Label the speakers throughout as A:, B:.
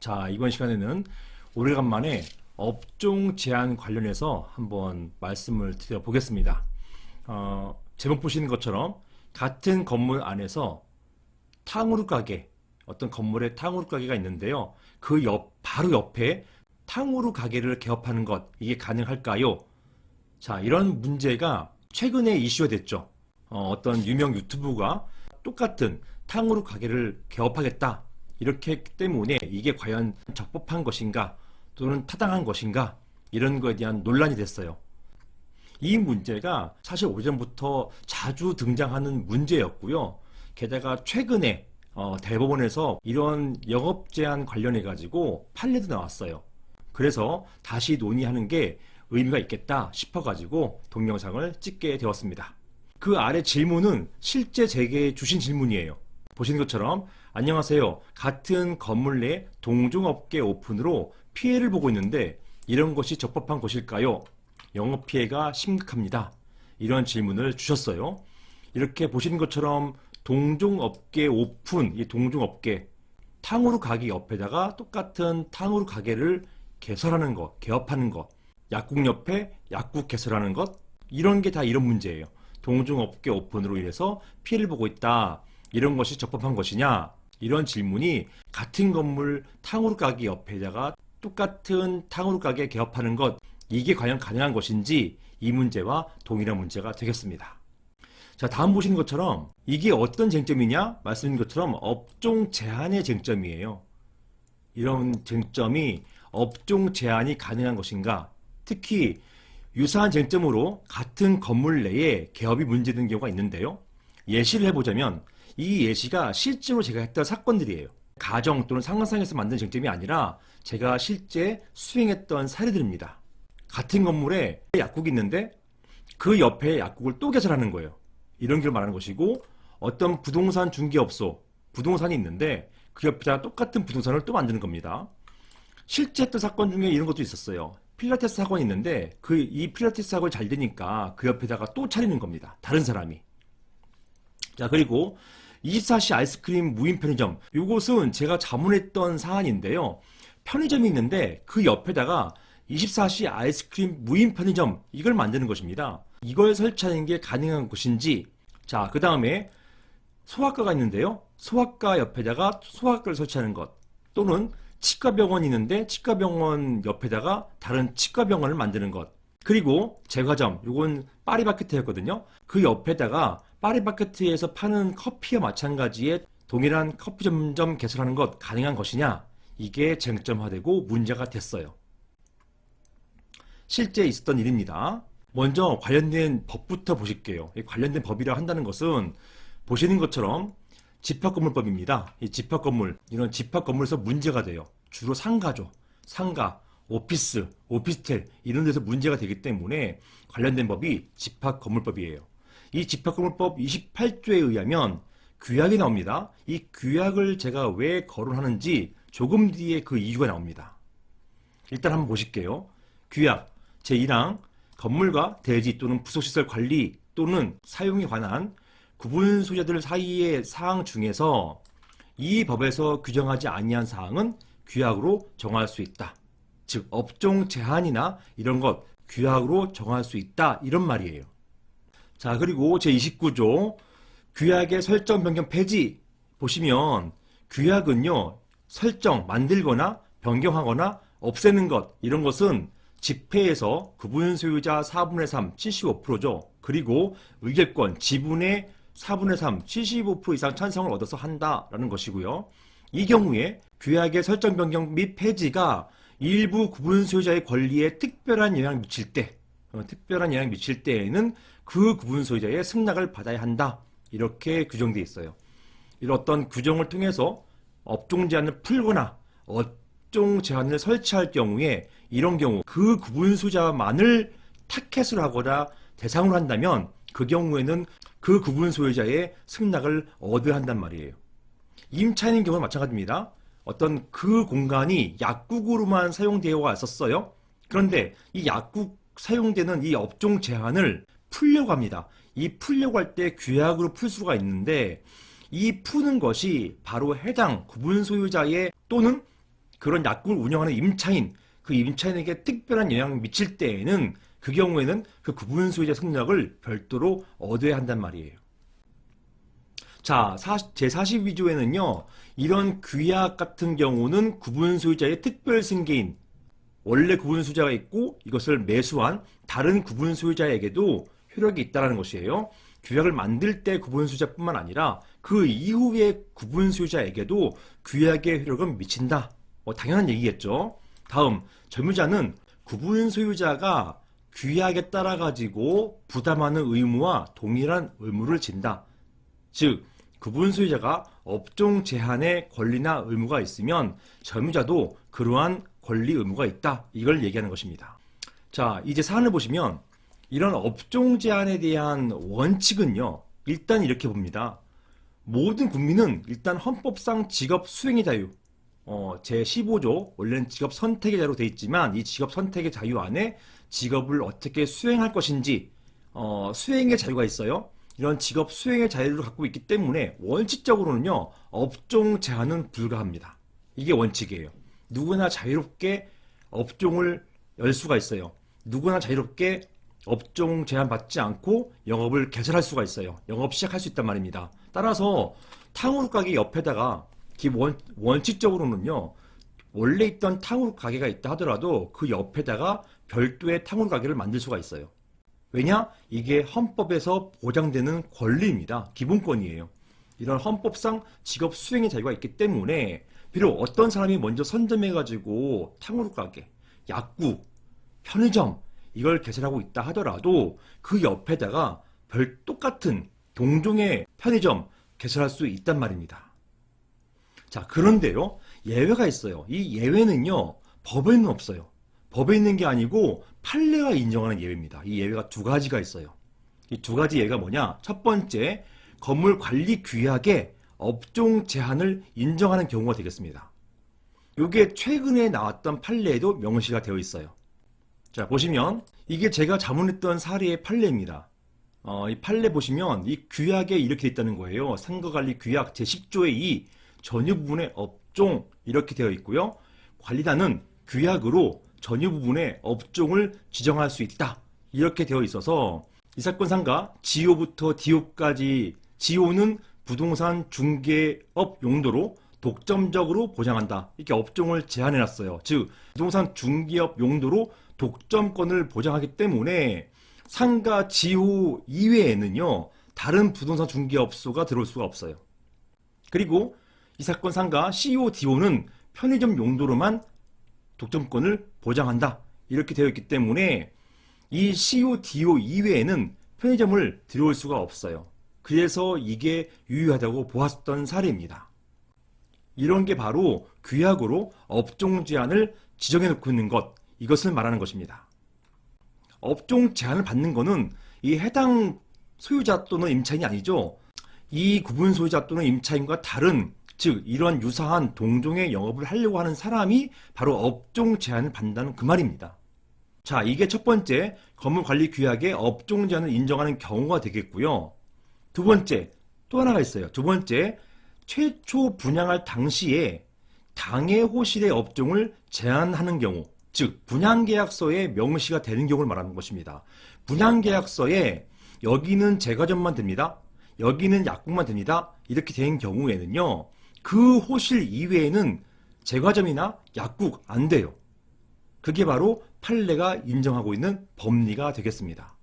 A: 자, 이번 시간에는 오래간만에 업종 제한 관련해서 한번 말씀을 드려보겠습니다. 제목 보시는 것처럼 같은 건물 안에서 탕후루 가게, 어떤 건물에 탕후루 가게가 있는데요. 바로 옆에 탕후루 가게를 개업하는 것, 이게 가능할까요? 자, 이런 문제가 최근에 이슈가 됐죠. 어떤 유명 유튜브가 똑같은 탕후루 가게를 개업하겠다, 이렇게 했기 때문에 이게 과연 적법한 것인가 또는 타당한 것인가, 이런 거에 대한 논란이 됐어요. 이 문제가 사실 오전부터 자주 등장하는 문제였고요. 게다가 최근에 대법원에서 이런 영업 제한 관련해 가지고 판례도 나왔어요. 그래서 다시 논의하는 게 의미가 있겠다 싶어 가지고 동영상을 찍게 되었습니다. 그 아래 질문은 실제 제게 주신 질문이에요. 보시는 것처럼, 안녕하세요. 같은 건물 내 동종업계 오픈으로 피해를 보고 있는데 이런 것이 적법한 것일까요? 영업 피해가 심각합니다. 이런 질문을 주셨어요. 이렇게 보시는 것처럼 동종업계 오픈, 이 동종업계, 탕후루 가게 옆에다가 똑같은 탕후루 가게를 개설하는 것, 개업하는 것, 약국 옆에 약국 개설하는 것, 이런 게 다 이런 문제예요. 동종업계 오픈으로 인해서 피해를 보고 있다. 이런 것이 적법한 것이냐? 이런 질문이 같은 건물 탕후루 가게 옆에다가 똑같은 탕후루 가게 개업하는 것, 이게 과연 가능한 것인지, 이 문제와 동일한 문제가 되겠습니다. 자, 다음 보시는 것처럼 이게 어떤 쟁점이냐? 말씀드린 것처럼 업종 제한의 쟁점이에요. 이런 쟁점이 업종 제한이 가능한 것인가? 특히 유사한 쟁점으로 같은 건물 내에 개업이 문제되는 경우가 있는데요. 예시를 해보자면 이 예시가 실제로 제가 했던 사건들이에요. 가정 또는 상상에서 만든 쟁점이 아니라 제가 실제 수행했던 사례들입니다. 같은 건물에 약국이 있는데 그 옆에 약국을 또 개설하는 거예요. 이런 걸 말하는 것이고, 어떤 부동산 중개업소, 부동산이 있는데 그 옆에다 똑같은 부동산을 또 만드는 겁니다. 실제 했던 사건 중에 이런 것도 있었어요. 필라테스 학원이 있는데 이 필라테스 학원이 잘 되니까 그 옆에다가 또 차리는 겁니다. 다른 사람이. 자, 그리고 24시 아이스크림 무인 편의점, 이곳은 제가 자문했던 사안인데요. 편의점이 있는데 그 옆에다가 24시 아이스크림 무인 편의점, 이걸 만드는 것입니다. 이걸 설치하는 게 가능한 것인지. 자, 그 다음에 소아과가 있는데요. 소아과 옆에다가 소아과를 설치하는 것, 또는 치과병원이 있는데 치과병원 옆에다가 다른 치과병원을 만드는 것, 그리고 제과점, 이건 파리바게트였거든요. 그 옆에다가 파리바게트에서 파는 커피와 마찬가지의 동일한 커피 전문점 개설하는 것 가능한 것이냐, 이게 쟁점화되고 문제가 됐어요. 실제 있었던 일입니다. 먼저 관련된 법부터 보실게요. 이 관련된 법이라 한다는 것은 보시는 것처럼 집합건물법입니다. 이 집합건물, 이런 집합건물에서 문제가 돼요. 주로 상가죠. 상가, 오피스, 오피스텔, 이런 데서 문제가 되기 때문에 관련된 법이 집합건물법이에요. 이 집합건물법 28조에 의하면 규약이 나옵니다. 이 규약을 제가 왜 거론하는지 조금 뒤에 그 이유가 나옵니다. 일단 한번 보실게요. 규약 제1항, 건물과 대지 또는 부속시설 관리 또는 사용에 관한 구분 소유자들 사이의 사항 중에서 이 법에서 규정하지 아니한 사항은 규약으로 정할 수 있다. 즉, 업종 제한이나 이런 것 규약으로 정할 수 있다, 이런 말이에요. 자, 그리고 제29조 규약의 설정 변경 폐지 보시면, 규약은요, 설정, 만들거나 변경하거나 없애는 것, 이런 것은 집회에서 구분 소유자 4분의 3, 75%죠. 그리고 의결권, 지분의 4분의 3, 75% 이상 찬성을 얻어서 한다라는 것이고요. 이 경우에 규약의 설정 변경 및 폐지가 일부 구분 소유자의 권리에 특별한 영향을 미칠 때에는 그 구분 소유자의 승낙을 받아야 한다, 이렇게 규정되어 있어요. 이런 어떤 규정을 통해서 업종 제한을 풀거나 업종 제한을 설치할 경우에, 이런 경우 그 구분 소유자만을 타켓을 하거나 대상으로 한다면 그 경우에는 그 구분 소유자의 승낙을 얻어야 한단 말이에요. 임차인인 경우는 마찬가지입니다. 어떤 그 공간이 약국으로만 사용되어 왔었어요. 그런데 이 약국 사용되는 이 업종 제한을 풀려고 합니다. 이 풀려고 할 때 규약으로 풀 수가 있는데, 이 푸는 것이 바로 해당 구분 소유자의 또는 그런 약국을 운영하는 임차인, 그 임차인에게 특별한 영향을 미칠 때에는 그 경우에는 그 구분 소유자 승낙을 별도로 얻어야 한단 말이에요. 자, 제42조에는요, 이런 규약 같은 경우는 구분 소유자의 특별 승계인, 원래 구분 소유자가 있고 이것을 매수한 다른 구분 소유자에게도 효력이 있다는 것이에요. 규약을 만들 때 구분 소유자뿐만 아니라 그 이후의 구분 소유자에게도 규약의 효력은 미친다. 당연한 얘기겠죠. 다음, 점유자는 구분 소유자가 규약에 따라 가지고 부담하는 의무와 동일한 의무를 진다. 즉, 구분 소유자가 업종 제한의 권리나 의무가 있으면 점유자도 그러한 권리 의무가 있다. 이걸 얘기하는 것입니다. 자, 이제 사안을 보시면 이런 업종 제한에 대한 원칙은요, 일단 이렇게 봅니다. 모든 국민은 일단 헌법상 직업 수행의 자유, 제15조, 원래는 직업 선택의 자유로 되어 있지만 이 직업 선택의 자유 안에 직업을 어떻게 수행할 것인지 수행의 자유가 있어요. 이런 직업 수행의 자유를 갖고 있기 때문에 원칙적으로는요, 업종 제한은 불가합니다. 이게 원칙이에요. 누구나 자유롭게 업종을 열 수가 있어요. 누구나 자유롭게 업종 제한 받지 않고 영업을 개설할 수가 있어요. 영업 시작할 수 있단 말입니다. 따라서 탕후루 가게 옆에다가 원칙적으로는요, 원래 있던 탕후루 가게가 있다 하더라도 그 옆에다가 별도의 탕후루 가게를 만들 수가 있어요. 왜냐? 이게 헌법에서 보장되는 권리입니다. 기본권이에요. 이런 헌법상 직업 수행의 자유가 있기 때문에 비록 어떤 사람이 먼저 선점해가지고 탕후루 가게, 약국, 편의점 이걸 개설하고 있다 하더라도 그 옆에다가 똑같은 동종의 편의점 개설할 수 있단 말입니다. 자, 그런데요, 예외가 있어요. 이 예외는요, 법에는 없어요. 법에 있는 게 아니고 판례가 인정하는 예외입니다. 이 예외가 두 가지가 있어요. 이 두 가지 예외가 뭐냐? 첫 번째, 건물 관리 규약에 업종 제한을 인정하는 경우가 되겠습니다. 이게 최근에 나왔던 판례에도 명시가 되어 있어요. 자, 보시면 이게 제가 자문했던 사례의 판례입니다. 이 판례 보시면 이 규약에 이렇게 있다는 거예요. 상가관리 규약 제10조의 2 전유 부분의 업종 이렇게 되어 있고요. 관리단은 규약으로 전유 부분의 업종을 지정할 수 있다. 이렇게 되어 있어서 이 사건 상가 지오부터 디오까지, 지오는 부동산 중개업 용도로 독점적으로 보장한다. 이렇게 업종을 제한해놨어요. 즉, 부동산 중개업 용도로 독점권을 보장하기 때문에 상가 지호 이외에는요, 다른 부동산 중개업소가 들어올 수가 없어요. 그리고 이 사건 상가 CO, DO는 편의점 용도로만 독점권을 보장한다. 이렇게 되어 있기 때문에 이 CO, DO 이외에는 편의점을 들여올 수가 없어요. 그래서 이게 유효하다고 보았던 사례입니다. 이런 게 바로 규약으로 업종 제한을 지정해 놓고 있는 것, 이것을 말하는 것입니다. 업종 제한을 받는 것은 이 해당 소유자 또는 임차인이 아니죠. 이 구분 소유자 또는 임차인과 다른, 즉 이러한 유사한 동종의 영업을 하려고 하는 사람이 바로 업종 제한을 받는다는 그 말입니다. 자, 이게 첫 번째, 건물관리 규약에 업종 제한을 인정하는 경우가 되겠고요. 두 번째, 또 하나가 있어요. 두 번째, 최초 분양할 당시에 당해호실의 업종을 제한하는 경우, 즉 분양계약서에 명시가 되는 경우를 말하는 것입니다. 분양계약서에 여기는 제과점만 됩니다. 여기는 약국만 됩니다. 이렇게 된 경우에는요, 그 호실 이외에는 제과점이나 약국 안 돼요. 그게 바로 판례가 인정하고 있는 법리가 되겠습니다.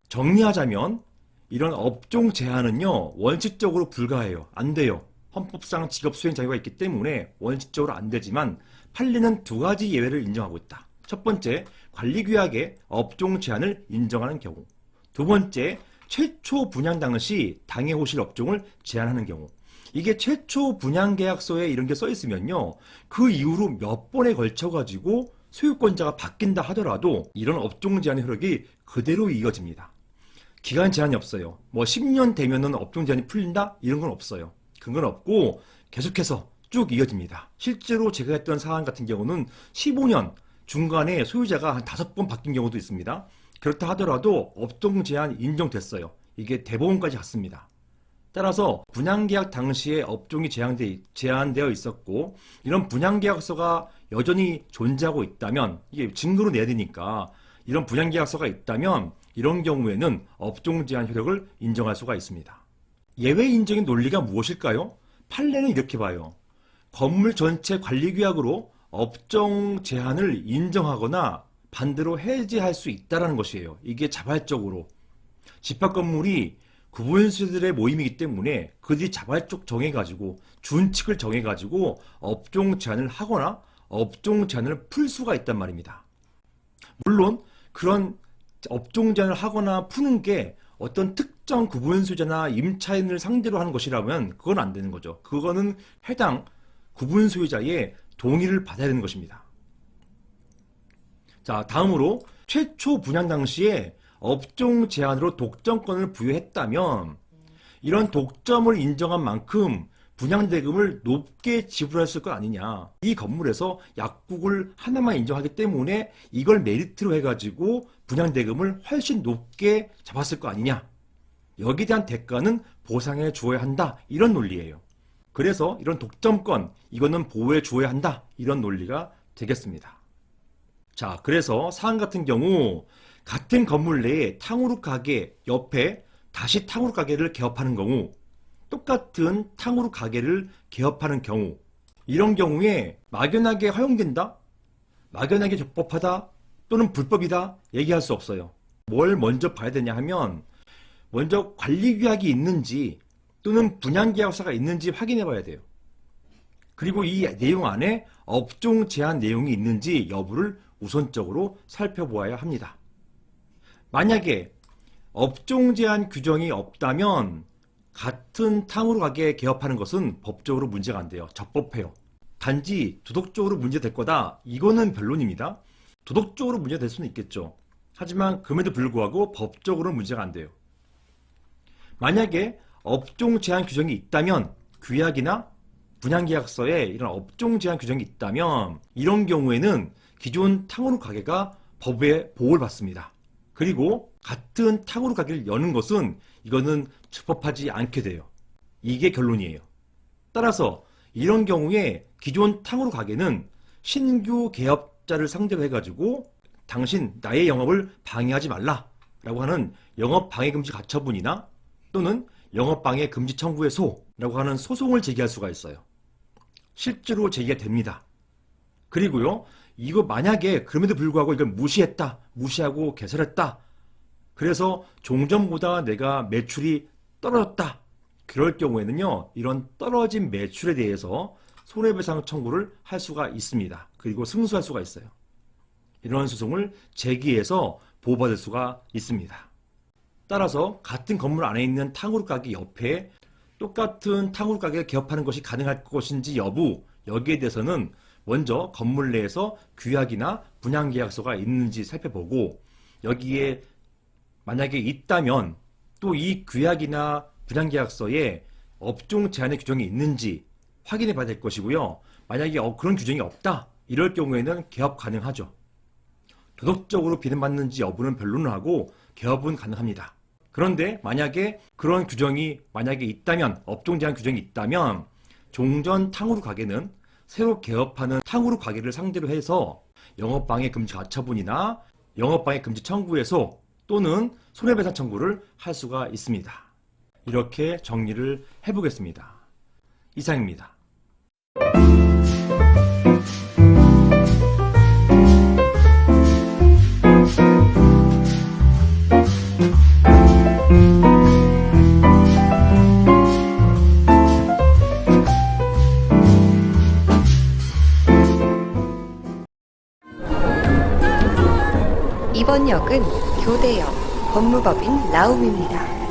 A: 정리하자면 이런 업종 제한은요, 원칙적으로 불가해요. 안 돼요. 헌법상 직업 수행 자유가 있기 때문에 원칙적으로 안 되지만 판례는 두 가지 예외를 인정하고 있다. 첫 번째, 관리규약에 업종 제한을 인정하는 경우. 두 번째, 최초 분양 당시 당해호실 업종을 제한하는 경우. 이게 최초 분양계약서에 이런 게 써 있으면요, 그 이후로 몇 번에 걸쳐가지고 소유권자가 바뀐다 하더라도 이런 업종 제한의 효력이 그대로 이어집니다. 기간 제한이 없어요. 뭐 10년 되면은 업종 제한이 풀린다? 이런 건 없어요. 그런 건 없고 계속해서 쭉 이어집니다. 실제로 제가 했던 사안 같은 경우는 15년 중간에 소유자가 한 5번 바뀐 경우도 있습니다. 그렇다 하더라도 업종 제한 인정됐어요. 이게 대법원까지 갔습니다. 따라서 분양계약 당시에 업종이 제한되어 있었고 이런 분양계약서가 여전히 존재하고 있다면 이게 증거로 내야 되니까 이런 분양계약서가 있다면 이런 경우에는 업종 제한 효력을 인정할 수가 있습니다. 예외 인정의 논리가 무엇일까요? 판례는 이렇게 봐요. 건물 전체 관리규약으로 업종 제한을 인정하거나 반대로 해제할 수 있다는 것이에요. 이게 자발적으로. 집합건물이 구분수들의 모임이기 때문에 그들이 자발적 정해가지고 준칙을 정해가지고 업종 제한을 하거나 업종 제한을 풀 수가 있단 말입니다. 물론 그런 업종 제한을 하거나 푸는 게 어떤 특정 구분수자나 임차인을 상대로 하는 것이라면 그건 안 되는 거죠. 그거는 해당 구분소유자의 동의를 받아야 되는 것입니다. 자, 다음으로 최초 분양 당시에 업종 제한으로 독점권을 부여했다면 이런 독점을 인정한 만큼 분양대금을 높게 지불했을 것 아니냐. 이 건물에서 약국을 하나만 인정하기 때문에 이걸 메리트로 해가지고 분양대금을 훨씬 높게 잡았을 거 아니냐. 여기에 대한 대가는 보상해 주어야 한다. 이런 논리예요. 그래서 이런 독점권, 이거는 보호해 주어야 한다. 이런 논리가 되겠습니다. 자, 그래서 사안 같은 경우 같은 건물 내에 탕후루 가게 옆에 다시 탕후루 가게를 개업하는 경우, 똑같은 탕후루 가게를 개업하는 경우, 이런 경우에 막연하게 허용된다? 막연하게 적법하다? 또는 불법이다? 얘기할 수 없어요. 뭘 먼저 봐야 되냐 하면 먼저 관리규약이 있는지 또는 분양계약서가 있는지 확인해 봐야 돼요. 그리고 이 내용 안에 업종 제한 내용이 있는지 여부를 우선적으로 살펴보아야 합니다. 만약에 업종 제한 규정이 없다면 같은 탕후루 가게 개업하는 것은 법적으로 문제가 안 돼요. 적법해요. 단지 도덕적으로 문제될 거다. 이거는 변론입니다. 도덕적으로 문제될 수는 있겠죠. 하지만 그럼에도 불구하고 법적으로는 문제가 안 돼요. 만약에 업종 제한 규정이 있다면 규약이나 분양계약서에 이런 업종 제한 규정이 있다면 이런 경우에는 기존 탕후루 가게가 법의 보호를 받습니다. 그리고 같은 탕후루 가게를 여는 것은 이거는 적법하지 않게 돼요. 이게 결론이에요. 따라서 이런 경우에 기존 탕후루 가게는 신규 개업자를 상대로 해가지고 당신 나의 영업을 방해하지 말라 라고 하는 영업방해금지 가처분이나 또는 영업방해 금지 청구의소라고 하는 소송을 제기할 수가 있어요. 실제로 제기가 됩니다. 그리고요, 이거 만약에 그럼에도 불구하고 이걸 무시했다, 무시하고 개설했다. 그래서 종전보다 내가 매출이 떨어졌다. 그럴 경우에는요, 이런 떨어진 매출에 대해서 손해배상 청구를 할 수가 있습니다. 그리고 승소할 수가 있어요. 이런 소송을 제기해서 보호받을 수가 있습니다. 따라서 같은 건물 안에 있는 탕후루 가게 옆에 똑같은 탕후루 가게를 개업하는 것이 가능할 것인지 여부, 여기에 대해서는 먼저 건물 내에서 규약이나 분양계약서가 있는지 살펴보고 여기에 만약에 있다면 또 이 규약이나 분양계약서에 업종 제한의 규정이 있는지 확인해 봐야 될 것이고요. 만약에 그런 규정이 없다, 이럴 경우에는 개업 가능하죠. 도덕적으로 비난받는지 여부는 변론을 하고 개업은 가능합니다. 그런데 만약에 그런 규정이 만약에 있다면, 업종 제한 규정이 있다면 종전 탕후루 가게는 새로 개업하는 탕후루 가게를 상대로 해서 영업방해 금지 가처분이나 영업방해 금지 청구에서 또는 손해배상 청구를 할 수가 있습니다. 이렇게 정리를 해보겠습니다. 이상입니다.
B: 이번 역은 교대역 법무법인 라움입니다.